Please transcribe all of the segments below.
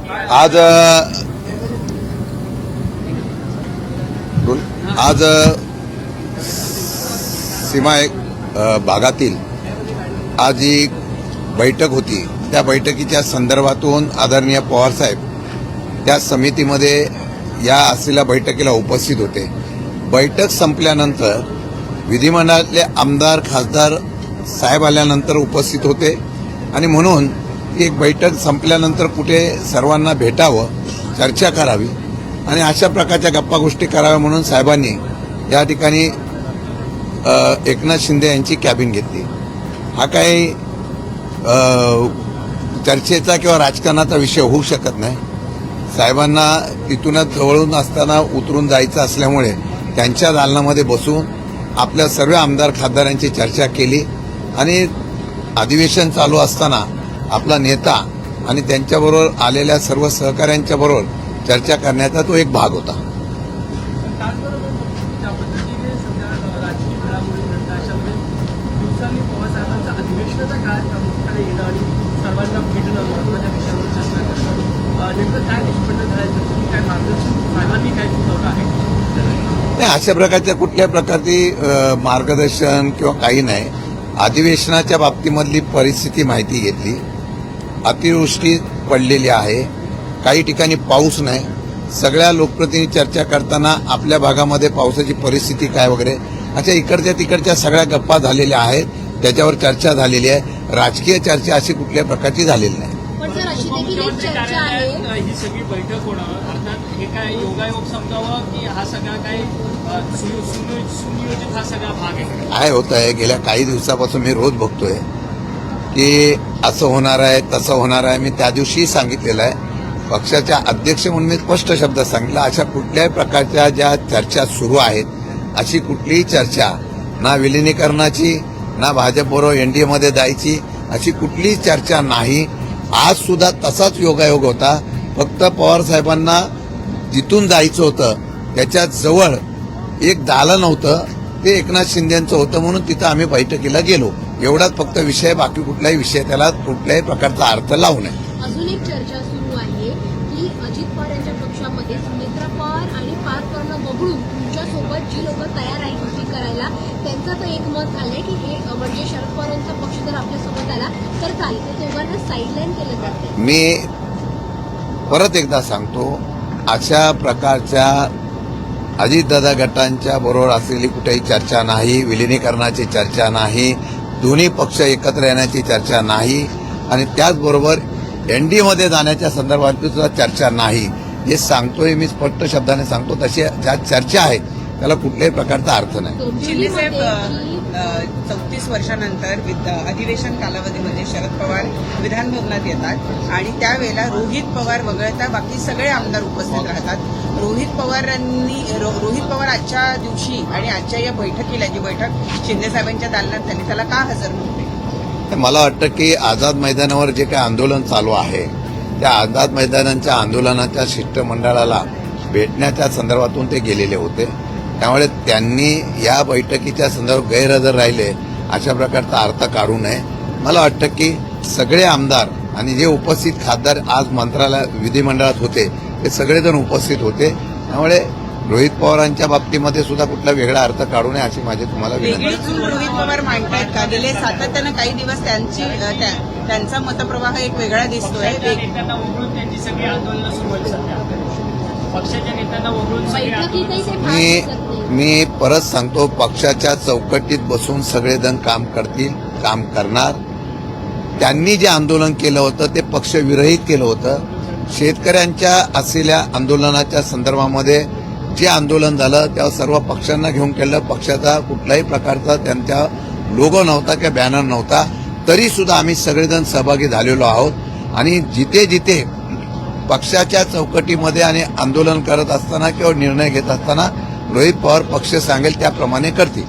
आज सीमा भागातील आज एक बैठक होती। त्या बैठकीच्या संदर्भातून आदरणीय पवार साहेब त्या समितीमध्ये या असलेल्या बैठकीला उपस्थित होते। बैठक संपल्यानंतर विधिमंडळातले आमदार खासदार साहेब आल्यानंतर उपस्थित होते आणि म्हणून ती एक बैठक संपल्यानंतर कुठे सर्वांना भेटावं, चर्चा करावी आणि अशा प्रकारच्या गप्पा गोष्टी कराव्या म्हणून साहेबांनी या ठिकाणी एकनाथ शिंदे यांची कॅबिन घेतली। हा काही चर्चेचा किंवा राजकारणाचा विषय होऊ शकत नाही। साहेबांना तिथूनच जवळून असताना उतरून जायचं असल्यामुळे त्यांच्या दालनामध्ये बसून आपल्या सर्व आमदार खासदारांची चर्चा केली आणि अधिवेशन चालू असताना आपला नेता आणि त्यांच्याबरोबर आलेल्या सर्व सहकाऱ्यांच्या बरोबर चर्चा करण्याचा तो एक भाग होता। नाही, अशा प्रकारच्या कुठल्या प्रकारची मार्गदर्शन किंवा काही नाही। अधिवेशनाच्या बाबतीमधली परिस्थिती माहिती घेतली। अतिवृष्टी पडलेली आहे, काही ठिकाणी पाऊस नाही। सगळ्या लोकप्रतिनिधी चर्चा करताना आपल्या भागामध्ये पावसाची परिस्थिती काय वगैरे अशा इकडच्या तिकडच्या सगळ्या गप्पा झालेल्या आहेत, त्याच्यावर चर्चा झालेली आहे। राजकीय चर्चा अशी कुठल्या प्रकारची झालेली नाही। ही सगळी बैठक होणं अर्थात हे काय योगायोग समजावं की हा सगळा काही सुनियोजित हा सगळा भाग आहे? काय होत आहे, गेल्या काही दिवसापासून मी रोज बघतोय की असं होणार आहे तसं होणार आहे। मी त्या दिवशीही सांगितलेलं आहे, पक्षाच्या अध्यक्ष म्हणून मी स्पष्ट शब्दात सांगितलं, अशा कुठल्याही प्रकारच्या ज्या चर्चा सुरू आहेत अशी कुठलीही चर्चा ना विलिनीकरणाची ना भाजपबरोबर एनडीएमध्ये जायची अशी कुठलीही चर्चा नाही। आज सुद्धा तसाच योगायोग होता, फक्त पवार साहेबांना जिथून जायचं होतं त्याच्या जवळ एक दालन होतं, ते एकनाथ शिंदेचं होतं म्हणून तिथं आम्ही बैठकीला गेलो, एवढाच फक्त विषय। बाकी कुठलाही विषय त्याला कुठल्याही प्रकारचा अर्थ लावू नये। अजून एक चर्चा सुरू आहे की अजित पवार यांच्या पक्षामध्ये सुनेत्रा पवार आणि पार करणं वगळून तुमच्यासोबत जी लोक तयार आहेत युती करायला त्यांचं तर एक मत झालंय की हे म्हणजे शरद पवारांचा पक्ष जर आपल्यासोबत आला तर चालेल, ते दोघांना साईडलाईन केलं जातं। मी परत एकदा सांगतो, अशा प्रकारच्या अजितदादा गटांच्या बरोबर असलेली कुठेही चर्चा नाही, विलिनीकरणाची चर्चा नाही, दोन्ही पक्ष एकत्र येण्याची चर्चा नाही आणि त्याचबरोबर एनडीएमध्ये जाण्याच्या संदर्भात सुद्धा चर्चा नाही। हे सांगतोय मी, स्पष्ट शब्दाने सांगतो, तशी ज्या चर्चा आहेत त्याला कुठल्याही प्रकारचा अर्थ नाही। शिंदेसाहेब 34 वर्षानंतर अधिवेशन कालावधीमध्ये शरद पवार विधानभवनात येतात आणि त्यावेळेला रोहित पवार वगळता बाकी सगळे आमदार उपस्थित राहतात। रोहित पवार आजच्या दिवशी आणि आजच्या या बैठकीला, जी बैठक शिंदेसाहेबांच्या दालनात झाली, त्याला का हजर नव्हते? मला वाटतं की आझाद मैदानावर जे काही आंदोलन चालू आहे त्या आझाद मैदानाच्या आंदोलनाच्या शिष्टमंडळाला भेटण्याच्या संदर्भातून ते गेलेले होते, त्यामुळे त्यांनी या बैठकीच्या संदर्भात गैरहजर राहिले अशा प्रकारचा अर्थ काढू नये। मला वाटतं की सगळे आमदार आणि जे उपस्थित खासदार आज मंत्रालय विधिमंडळात होते ते सगळेजण उपस्थित होते, त्यामुळे रोहित पवारांच्या बाबतीमध्ये सुद्धा कुठला वेगळा अर्थ काढू नये अशी माझी तुम्हाला विनंती। रोहित पवार मांडतायत का गेले सातत्यानं काही दिवस त्यांचा मतप्रवाह एक वेगळा दिसतोय। नेत्यांना वगळून त्यांची सगळी आंदोलनं सुरू आहेत, पक्षाच्या नेत्यांना वगळून मी परत सांगतो, पक्षाच्या चौकटीत बसून सगळेजण काम करतील, काम करणार। त्यांनी जे आंदोलन केलं होतं ते पक्षविरहित केलं होतं। शेतकऱ्यांच्या असलेल्या आंदोलनाच्या संदर्भामध्ये जे आंदोलन झालं तेव्हा सर्व पक्षांना घेऊन केलं, पक्षाचा कुठल्याही प्रकारचा त्यांचा लोगो नव्हता किंवा बॅनर नव्हता, तरी सुद्धा आम्ही सगळेजण सहभागी झालेलो आहोत आणि जिथे जिथे पक्षाच्या चौकटीमध्ये आणि आंदोलन करत असताना किंवा निर्णय घेत असताना रोहित पवार पक्ष सांगेल त्याप्रमाणे करतील।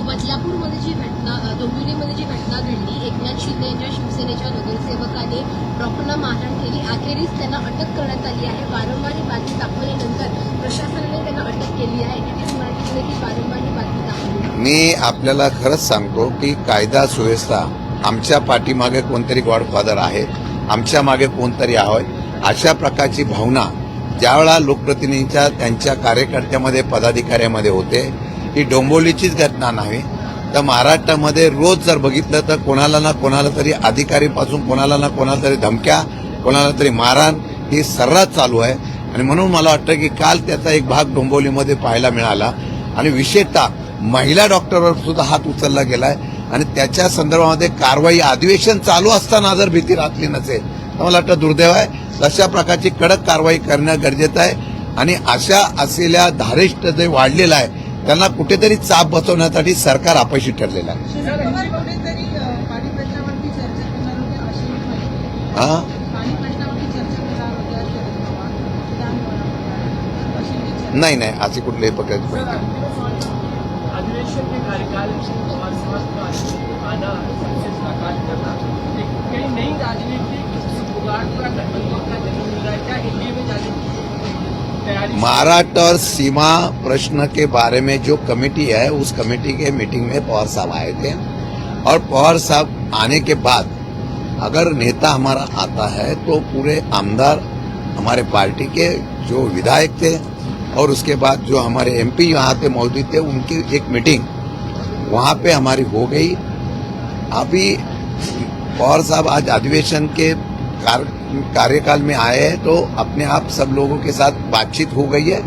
बदलापूरमध्ये जी घटना, डोंबिवलीमध्ये जी घटना घडली, एकनाथ शिंदे यांच्या शिवसेनेच्या नगरसेवकाने डॉक्टरला मारहाण केली, अखेरीस त्यांना अटक करण्यात आली आहे। वारंवार ही बातमी दाखवल्यानंतर प्रशासनाने त्यांना अटक केली आहे। मराठीमध्ये ही वारंवार ही बातमी दाखवली। मी आपल्याला खरंच सांगतो की कायदा सुव्यवस्था, आमच्या पाठीमागे कोणतरी गॉडफादर आहे, आमच्या मागे कोणतरी आहे अशा प्रकारची भावना ज्यावेळा लोकप्रतिनिधींच्या त्यांच्या कार्यकर्त्यामध्ये पदाधिकाऱ्यामध्ये होते, ही डोंबिवलीचीच घटना नाही तर महाराष्ट्रामध्ये रोज जर बघितलं तर कोणाला ना कोणाला तरी अधिकारीपासून कोणाला ना कोणाला तरी धमक्या, कोणाला तरी मारहाण ही सर्रास चालू आहे. आणि म्हणून मला वाटतं की काल त्याचा एक भाग डोंबिवलीमध्ये पाहायला मिळाला आणि विशेषतः महिला डॉक्टरवर सुद्धा हात उचलला गेलाय आणि त्याच्या संदर्भामध्ये कारवाई अधिवेशन चालू असताना जर भीती राखली नसेल तर मला वाटतं दुर्दैव आहे. तशा प्रकारची कडक कारवाई करणं गरजेचं आहे आणि अशा असलेल्या धारिष्ट जे वाढलेलं आहे त्यांना कुठेतरी चाप बसवण्यासाठी सरकार अपयशी ठरलेलं आहे. कुठेतरी पाणी प्रश्नावरती चर्चा करणार होते अशी माहिती. हा पाणी प्रश्नावरती चर्चा करणार होत्या शरद पवार विधानभवनामध्ये अशी नाही नाही अशी कुठल्याही प्रकारची माहिती. अधिवेशन के कार्यकाल पवार साहब का आना सक्सेस का काज करना एक कई नई राजनीतिक जुगाड़ का गठबंधन का जन्म मिल रहा है. क्या एनडीए में जाने की तैयारी? महाराष्ट्र और सीमा प्रश्न के बारे में जो कमेटी है उस कमेटी के मीटिंग में पवार साहब आए थे और पवार साहब आने के बाद अगर नेता हमारा आता है तो पूरे आमदार हमारे पार्टी के जो विधायक थे और उसके बाद जो हमारे एमपी यहाँ पे मौजूद थे उनकी एक मीटिंग वहाँ पे हमारी हो गई. अभी पवार साहब आज अधिवेशन के कार्यकाल में आए हैं तो अपने आप सब लोगों के साथ बातचीत हो गई है.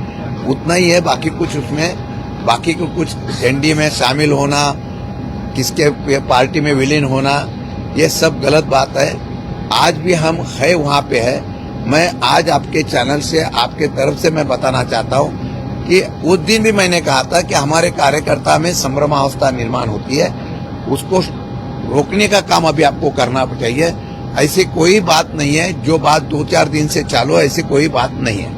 उतना ही है, बाकी कुछ उसमें बाकी को कुछ एनडीए में शामिल होना, किसके पार्टी में विलीन होना, ये सब गलत बात है. आज भी हम है वहाँ पे है. मैं आज आपके चैनल से आपके तरफ से मैं बताना चाहता हूँ कि उस दिन भी मैंने कहा था कि हमारे कार्यकर्ता में संभ्रमावस्था निर्माण होती है, उसको रोकने का काम अभी आपको करना चाहिए. ऐसी कोई बात नहीं है, जो बात 2-4 दिन से चालू है ऐसी कोई बात नहीं है.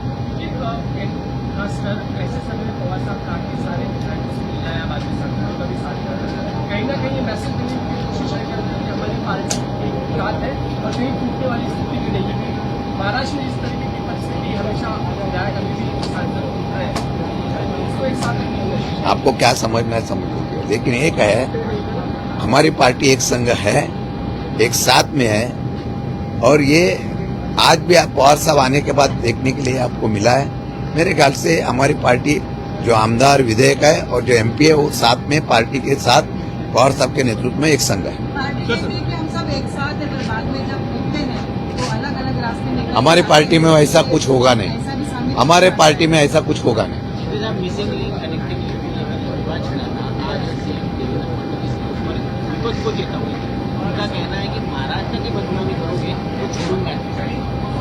खासकर ऐसे समय में पवार साहब काफी सारे विधायकों से मिलना है, बाद में सरकार का भी साथ करना, कहीं ना कहीं मैसेज देने की कोशिश करें कि हमारी पार्टी की बात है और कहीं टूटने वाली स्थिति भी नहीं है. महाराष्ट्र में इस तरीके की परिस्थिति हमेशा विधायक अभी भी सांसद है, इसको एक साथ नहीं है. आपको क्या समझना है समझ लीजिए, लेकिन एक है हमारी पार्टी एक संघ है, एक साथ में है और ये आज भी आप पवार साहब आने के बाद देखने के लिए आपको मिला है. मेरे ख्याल से हमारी पार्टी जो आमदार विधेयक है और जो एमपी है वो साथ में पार्टी के साथ पवार साहब के नेतृत्व में एक संघ है. पार्टी कहती है कि हम सब एक साथ है, पर बाद में जब घूमते हैं तो अलग अलग रास्ते निकल. हमारी पार्टी में ऐसा कुछ होगा नहीं, ऐसा भी शामिल हमारे पार्टी में ऐसा कुछ होगा नहीं. मिसिंग लिंक कनेक्टिविटी विवाद छेड़ा आज विपक्ष को चेता हुई. उनका कहना है कि महाराष्ट्र की बदनामी करोगे तो छोड़ूंगा नहीं.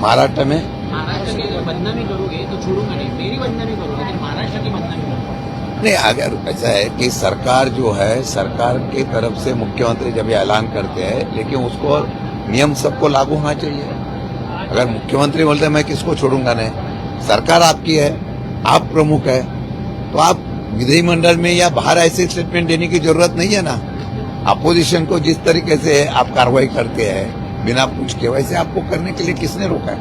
महाराष्ट्र में महाराष्ट्र की बदनामी करोगे तो छोड़ूंगा नहीं. मेरी बदनामी करोगे तो महाराष्ट्र की बदनामी करोगे. नहीं, अगर ऐसा है कि सरकार जो है सरकार की तरफ से मुख्यमंत्री जब ये ऐलान करते हैं लेकिन उसको नियम सबको लागू होना चाहिए. अगर मुख्यमंत्री बोलते हैं मैं किसको छोड़ूंगा नहीं, सरकार आपकी है, आप प्रमुख है, तो आप विधिमंडल में या बाहर ऐसे स्टेटमेंट देने की जरूरत नहीं है ना. अपोजिशन को जिस तरीके से आप कार्रवाई करते हैं बिना पूछ के, वैसे आपको करने के लिए किसने रोका है.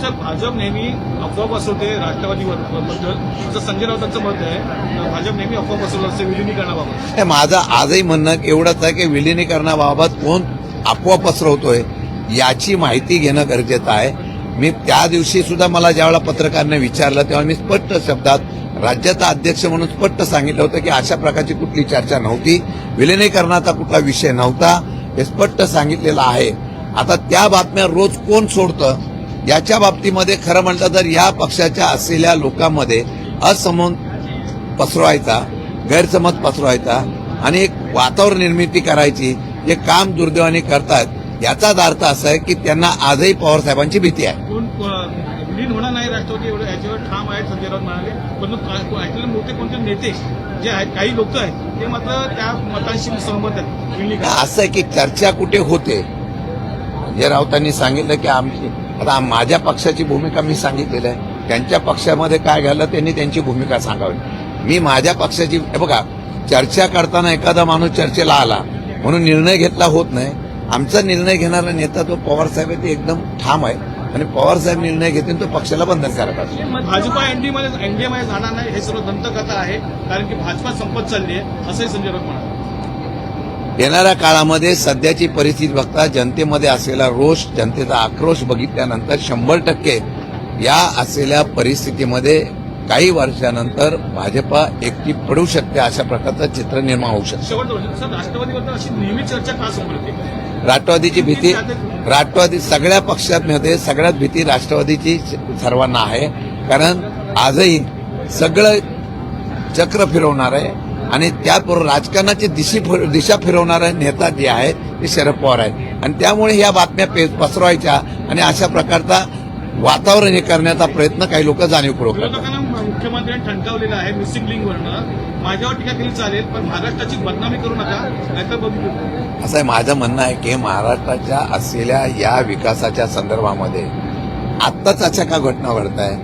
सर, भाजप नेहमी अफवा पसरवते राष्ट्रवादीबद्दल, असं संजय राऊतांचं मत आहे. भाजप नेहमी अफवा पसरवत असते विलिनीकरणाबाबत. हे माझं आजही म्हणणं एवढंच आहे की विलिनीकरणाबाबत कोण अफवा पसरवतोय याची माहिती घेणं गरजेचं आहे. मी त्या दिवशी सुद्धा मला ज्यावेळेला पत्रकारांनी विचारलं तेव्हा मी स्पष्ट शब्दात राज्याचा अध्यक्ष म्हणून स्पष्ट सांगितलं होतं की अशा प्रकारची कुठली चर्चा नव्हती, विलिनीकरणाचा कुठला विषय नव्हता, हे स्पष्ट सांगितलेलं आहे. आता त्या बातम्या रोज कोण सोडतं याच्या बाबतीमध्ये खरं म्हटलं तर या पक्षाच्या असलेल्या लोकांमध्ये असमज पसरवायचा, गैरसमज पसरवायचा आणि एक वातावरण निर्मिती करायची, हे काम दुर्दैवाने करतात. याचाच अर्थ असा आहे की त्यांना आजही पवार साहेबांची भीती आहे. कोण विलीन होणार नाही राष्ट्रवादी एवढं याच्यावर ठाम आहेत संजय राऊत म्हणाले. परंतु ऐकलेले मोठे कोणते नेते जे आहेत, काही लोक आहेत ते मात्र त्या मतांशी सहमत आहेत विलीनीकरण. असं आहे की चर्चा कुठे होते. संजय राऊतांनी सांगितलं की आमची आता माझ्या पक्षाची भूमिका मी सांगितलेली आहे, त्यांच्या पक्षामध्ये काय घालं त्यांनी त्यांची भूमिका सांगावी. मी माझ्या पक्षाची बघा, चर्चा करताना एखादा माणूस चर्चेला आला म्हणून निर्णय घेतला होत नाही. आमचा निर्णय घेणारा नेता तो पवार साहेब आहे, ते एकदम ठाम आहे आणि पवार साहेब निर्णय घेतील तो पक्षाला बंधनकारक असतो. भाजपा एनडीएमध्ये जाणार नाही हे सर्व दंतकथा आहे, कारण की भाजपा संपत चालली आहे असंही संजय राऊत म्हणाले. येणाऱ्या काळामध्ये सध्याची परिस्थिती बघता जनतेमध्ये असलेला रोष, जनतेचा आक्रोश बघितल्यानंतर 100% या असलेल्या परिस्थितीमध्ये काही वर्षानंतर भाजपा एकटी पडू शकते अशा प्रकारचं चित्र निर्माण होऊ शकतं. शेवटचं सर, राष्ट्रवादीबद्दल अशी नेहमी चर्चा का समोर येते? राष्ट्रवादीची भीती, राष्ट्रवादी सगळ्या पक्षांमध्ये सगळ्यात भीती राष्ट्रवादीची सर्वांना आहे. कारण आजही सगळं चक्र फिरवणार आहे आणि त्याबरोबर राजकारणाची दिशा फिरवणारा नेता जे आहेत ते शरद पवार आहेत आणि त्यामुळे या बातम्या पसरवायच्या आणि अशा प्रकारचा वातावरण हे करण्याचा प्रयत्न काही लोक जाणीवपूर्वक करतात. विरोधकांना मुख्यमंत्र्यांनी ठणकावलेलं आहे मिसिंग लिंकवरनं. माझ्यावर टीका केली चालेल, पण महाराष्ट्राची बदनामी करू नका, नाहीतर बघू. असं आहे, माझं म्हणणं आहे की महाराष्ट्राच्या असलेल्या या विकासाच्या संदर्भामध्ये आत्ताच अशा का घटना घडत आहे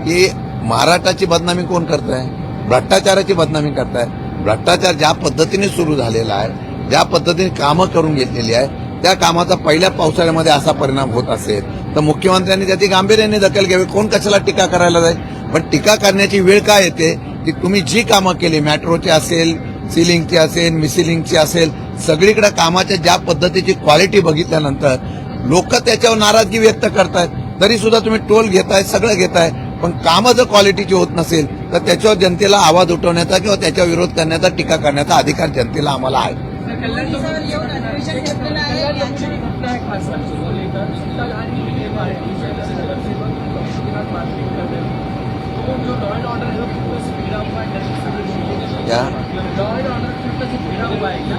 की महाराष्ट्राची बदनामी कोण करत आहे? भ्रष्टाचाराची बदनामी करताय. भ्रष्टाचार ज्या पद्धतीने सुरू झालेला आहे, ज्या पद्धतीने कामं करून घेतलेली आहे, त्या कामाचा पहिल्या पावसाळ्यामध्ये असा परिणाम होत असेल तर मुख्यमंत्र्यांनी त्याची गांभीर्याने दखल घ्यावी. कोण कशाला टीका करायला जाईल? पण टीका करण्याची वेळ काय येते की तुम्ही जी कामं केली, मेट्रोची असेल, सिलिंगची असेल, मिसिलिंगची असेल, सगळीकडे कामाच्या ज्या पद्धतीची क्वालिटी बघितल्यानंतर लोक त्याच्यावर नाराजगी व्यक्त करतायत. तरी सुद्धा तुम्ही टोल घेताय, सगळं घेताय, पण कामं जर क्वालिटीची होत नसेल तर त्याच्यावर जनतेला आवाज उठवण्याचा किंवा त्याच्यावर विरोध करण्याचा, टीका करण्याचा अधिकार जनतेला आम्हाला आहे. खासदार को लेकर शीतल आणि विजय पार्टी से मार्केटिंग कर रहे हो, तो जो लॉ एंड ऑर्डर है वो पूरा स्पीड अप हुआ है. क्या लॉ एंड ऑर्डर पूरा स्पीड अप हुआ है क्या?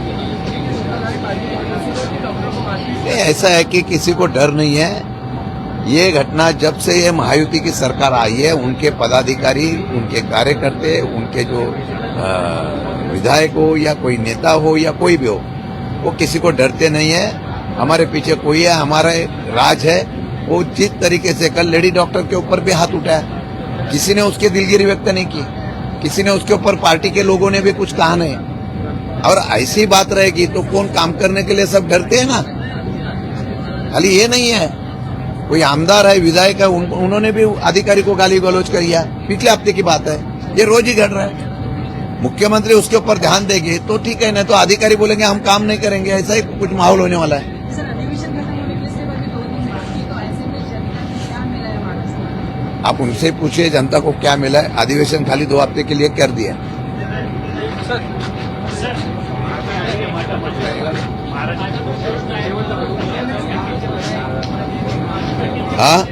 शीतल आणि पार्टी की वजह से कि डॉक्टर को मारपीट. ऐसा है कि किसी को डर नहीं है. ये घटना जब से ये महायुति की सरकार आई है, उनके पदाधिकारी, उनके कार्यकर्ते, उनके जो विधायक हो या कोई नेता हो या कोई भी हो, वो किसी को डरते नहीं है. हमारे पीछे कोई है, हमारा राज है. वो जिस तरीके से कल लेडी डॉक्टर के ऊपर भी हाथ उठाया, किसी ने उसकी दिलगिरी व्यक्त नहीं की, किसी ने उसके ऊपर पार्टी के लोगों ने भी कुछ कहा नहीं. और ऐसी बात रहेगी तो कौन काम करने के लिए सब डरते हैं ना. खाली ये नहीं है, कोई आमदार है, विधायक है, उन्होंने भी अधिकारी को गाली गलौज किया. पिछले हफ्ते की बात है, ये रोज ही घट रहा है. मुख्यमंत्री उसके ऊपर ध्यान देंगे तो ठीक है, नहीं तो अधिकारी बोलेंगे हम काम नहीं करेंगे. ऐसा ही कुछ माहौल होने वाला है. आप उनसे पूछिए जनता को क्या मिला है. अधिवेशन खाली 2 हफ्ते के लिए कर दिया. हाँ,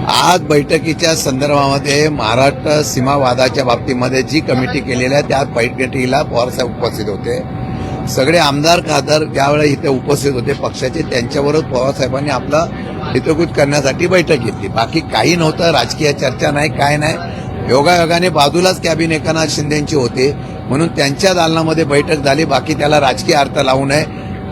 आज बैठकीच्या संदर्भामध्ये महाराष्ट्र सीमावादाच्या बाबतीमध्ये जी कमिटी केलेली आहे त्या बैठकीला पवारसाहेब उपस्थित होते. सगळे आमदार खासदार ज्यावेळेला इथे उपस्थित होते पक्षाचे, त्यांच्यावरच पवारसाहेबांनी आपला हितगुज करण्यासाठी बैठक घेतली. बाकी काही नव्हतं, राजकीय चर्चा नाही, काय नाही. योगायोगाने बाजूलाच कॅबिन एकनाथ शिंदेची होते म्हणून त्यांच्या दालनामध्ये बैठक झाली. बाकी त्याला राजकीय अर्थ लावू नये.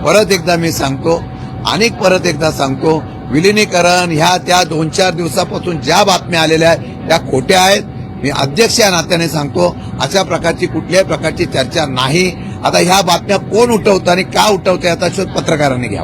परत एकदा मी सांगतो आणि परत एकदा सांगतो, विलिनीकरण ह्या त्या 2-4 दिवसापासून ज्या बातम्या आलेल्या आहेत त्या खोट्या आहेत. मी अध्यक्ष या नात्याने सांगतो, अशा प्रकारची कुठल्याही प्रकारची चर्चा नाही. आता ह्या बातम्या कोण उठवतं आणि का उठवतं याचा शोध पत्रकारांनी घ्यावा.